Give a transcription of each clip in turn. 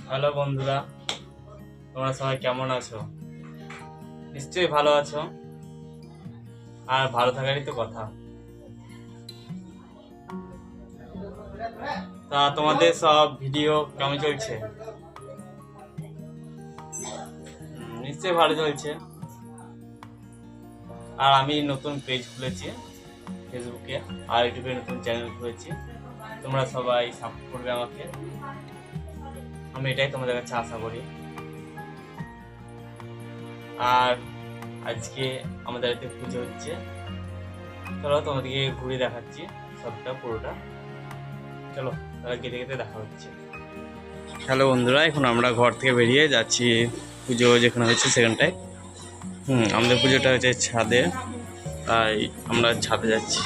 Hello বন্ধুরা, তোমরা সবাই কেমন আছো? নিশ্চয়ই ভালো আছো। আর ভালো থাকারই তো কথা। তা তোমাদের সব ভিডিও কেমন চলছে? নিশ্চয়ই ভালো চলছে। আর আমি নতুন পেজ খুলেছি ফেসবুকে, আর ইউটিউবে নতুন চ্যানেল খুলেছি। তোমরা সবাই সাপোর্ট করবে আমাকে, আমি এটাই তোমাদের কাছে আশা করি। আর আজকে আমাদের বাড়িতে পুজো হচ্ছে, চলো তোমাদেরকে ঘুরে দেখাচ্ছি সবটা পুরোটা। চলো তাহলে কেটে কেটে দেখা হচ্ছে। হ্যালো বন্ধুরা, এখন আমরা ঘর থেকে বেরিয়ে যাচ্ছি পুজো যেখানে হচ্ছে সেখানটায়। আমাদের পুজোটা হচ্ছে ছাদে, তাই আমরা ছাদে যাচ্ছি।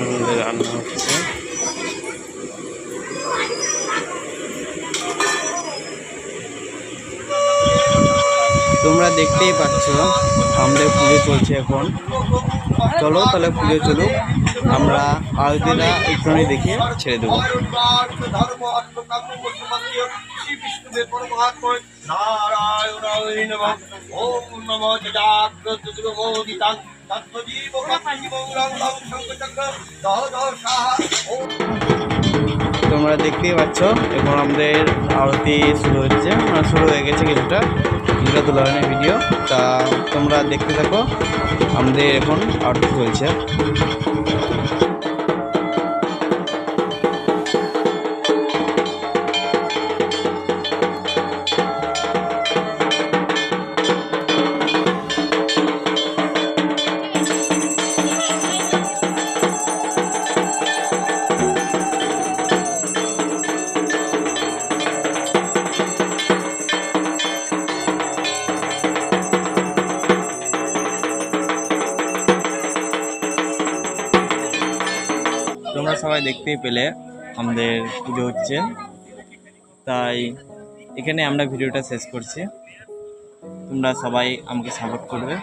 আমাদের রান্না হচ্ছে, তোমরা দেখতেই পাচ্ছ আমাদের পুজো চলছে এখন। চলো তাহলে পুজো চলুক, আমরা আরতিটা একটুখানি দেখে ছেড়ে দেবো। তোমরা দেখতেই পাচ্ছ এখন আমাদের আরতি শুরু হচ্ছে, শুরু হয়ে গেছে কিছুটা তোলা হয়নি ভিডিও। তা তোমরা দেখতে থাকো, আমাদের এখন আরতি চলছে। তোমরা সবাই দেখতেই পেলে আমাদের পুজো হচ্ছে, তাই এখানে আমরা ভিডিওটা শেষ করছি। তোমরা সবাই আমাকে সাপোর্ট করবে।